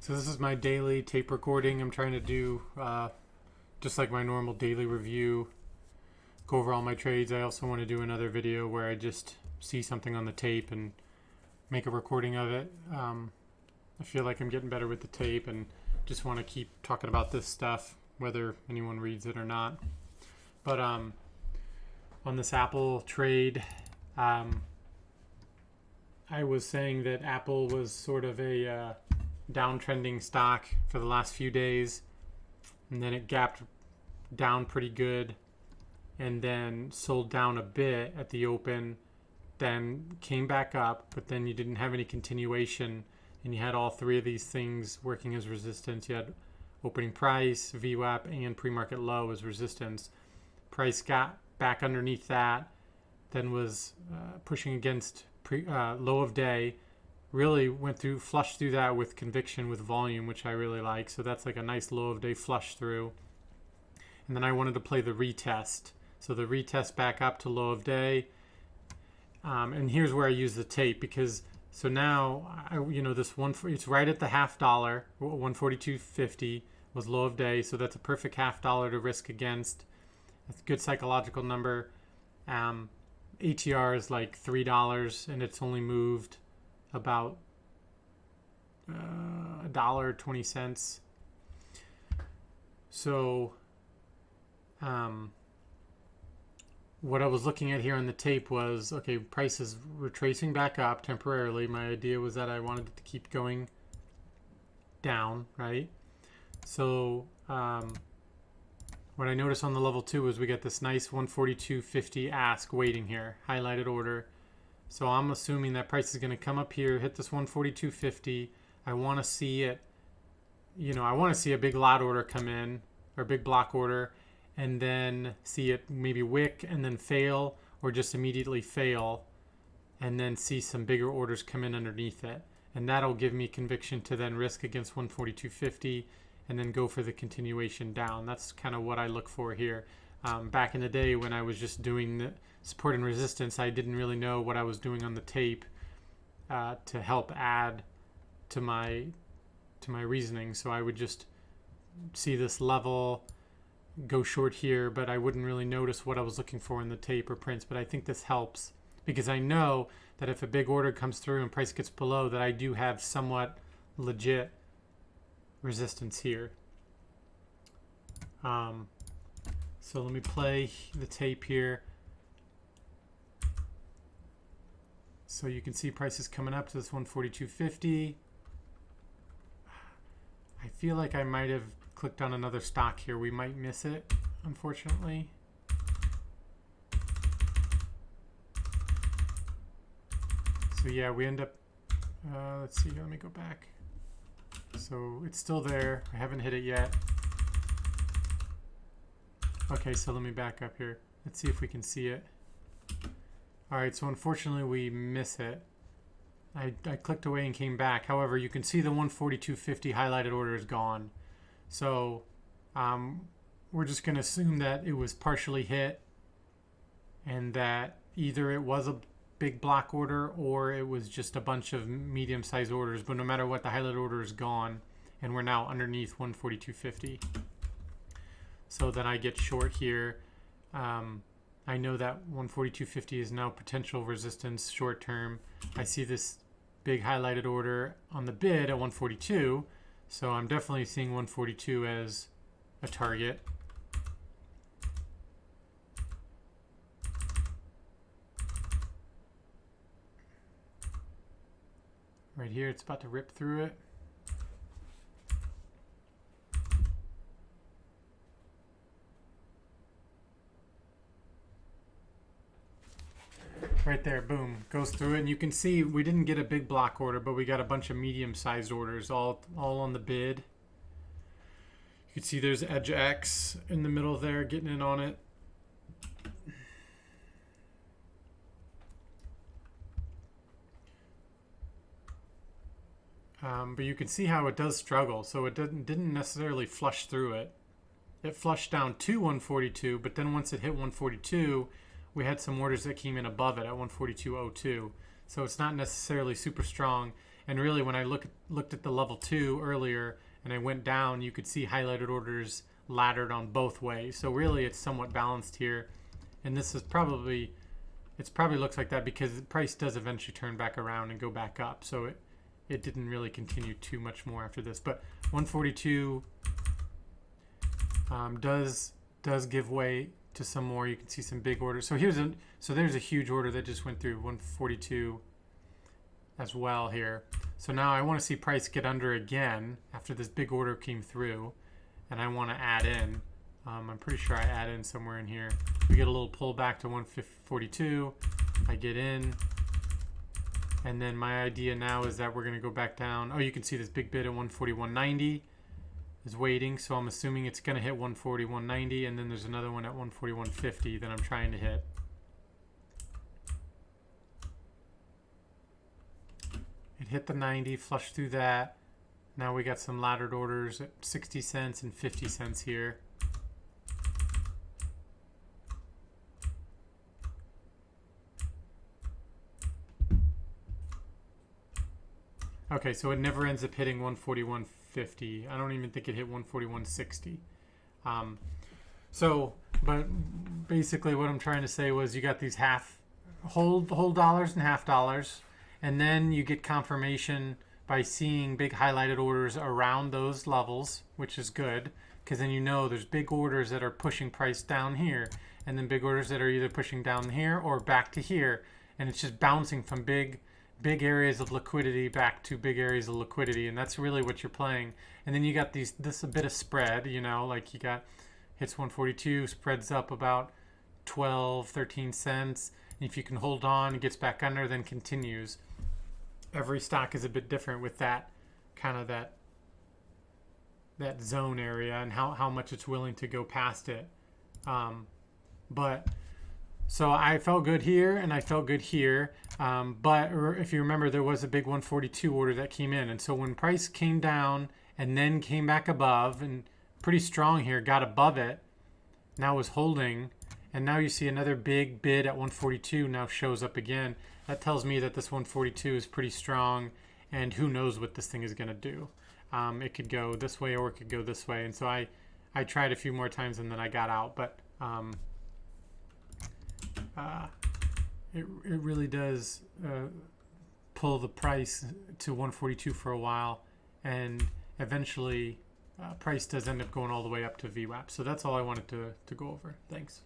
So this is my daily tape recording. I'm trying to do just like my normal daily review, go over all my trades. I also want to do another video where I just see something on the tape and make a recording of it. I feel like I'm getting better with the tape and just want to keep talking about this stuff, whether anyone reads it or not. But on this Apple trade, I was saying that Apple was sort of a downtrending stock for the last few days, and then it gapped down pretty good and then sold down a bit at the open, then came back up, but then you didn't have any continuation, and you had all three of these things working as resistance. You had opening price, VWAP, and pre-market low as resistance. Price got back underneath that, then was pushing against low of day, really went through, flushed through that with conviction, with volume, which I really like. So that's like a nice low of day flush through. And then I wanted to play the retest. So the retest back up to low of day. And here's where I use the tape, because so now, this one, it's right at the $0.50, 142.50 was low of day. So that's a perfect $0.50 to risk against. That's a good psychological number. ATR is like $3, and it's only moved about $1.20. So what I was looking at here on the tape was, okay, price is retracing back up temporarily. My idea was that I wanted it to keep going down, right? So what I noticed on the level 2 is we get this nice 142.50 ask waiting here, highlighted order. So I'm assuming that price is going to come up here, hit this 142.50. I want to see it, I want to see a big lot order come in, or big block order, and then see it maybe wick and then fail, or just immediately fail, and then see some bigger orders come in underneath it. And that'll give me conviction to then risk against 142.50 and then go for the continuation down. That's kind of what I look for here. Back in the day when I was just doing the support and resistance, I didn't really know what I was doing on the tape to help add to my reasoning. So I would just see this level, go short here, but I wouldn't really notice what I was looking for in the tape or prints. But I think this helps, because I know that if a big order comes through and price gets below, that I do have somewhat legit resistance here. So let me play the tape here. So you can see prices coming up to this 142.50. I feel like I might have clicked on another stock here. We might miss it, unfortunately. So yeah, we end up, let's see here, let me go back. So it's still there. I haven't hit it yet. Okay, so let me back up here. Let's see if we can see it. All right, so unfortunately we miss it. I clicked away and came back. However, you can see the 142.50 highlighted order is gone. So we're just going to assume that it was partially hit, and that either it was a big block order or it was just a bunch of medium-sized orders. But no matter what, the highlighted order is gone, and we're now underneath 142.50. So then I get short here. I know that 142.50 is now potential resistance short term. I see this big highlighted order on the bid at 142. So I'm definitely seeing 142 as a target. Right here, it's about to rip through it. Right there, boom, goes through it. And you can see we didn't get a big block order, but we got a bunch of medium-sized orders, all on the bid. You can see there's Edge X in the middle there, getting in on it. But you can see how it does struggle. So it didn't necessarily flush through it. It flushed down to 142, but then once it hit 142, we had some orders that came in above it at 142.02. So it's not necessarily super strong. And really, when I looked at the level 2 earlier and I went down, you could see highlighted orders laddered on both ways. So really, it's somewhat balanced here. And this is probably, it probably looks like that because the price does eventually turn back around and go back up. So it didn't really continue too much more after this. But 142 does give way to some more. You can see some big orders. So there's a huge order that just went through 142 as well here. So now I want to see price get under again after this big order came through, and I want to add in. I'm pretty sure I add in somewhere in here. We get a little pull back to 142. I get in, and then my idea now is that we're going to go back down. Oh, you can see this big bid at 141.90 is waiting, so I'm assuming it's going to hit 141.90, and then there's another one at 141.50 that I'm trying to hit. It hit the 90, flushed through that. Now we got some laddered orders at 60 cents and 50 cents here. Okay, so it never ends up hitting 141.50. I don't even think it hit 141.60. But basically what I'm trying to say was you got these whole dollars and half dollars, and then you get confirmation by seeing big highlighted orders around those levels, which is good, because then you know there's big orders that are pushing price down here, and then big orders that are either pushing down here or back to here, and it's just bouncing from big areas of liquidity back to big areas of liquidity, and that's really what you're playing. And then you got this a bit of spread, you know, like you got hits 142, spreads up about 12-13 cents, and if you can hold on, it gets back under, then continues. Every stock is a bit different with that kind of that zone area and how much it's willing to go past it. So I felt good here and I felt good here. But if you remember, there was a big 142 order that came in. And so when price came down and then came back above and pretty strong here, got above it, now was holding. And now you see another big bid at 142 now shows up again. That tells me that this 142 is pretty strong, and who knows what this thing is going to do. It could go this way or it could go this way. And so I tried a few more times and then I got out. But it really does pull the price to 142 for a while, and eventually price does end up going all the way up to VWAP. So that's all I wanted to go over. Thanks.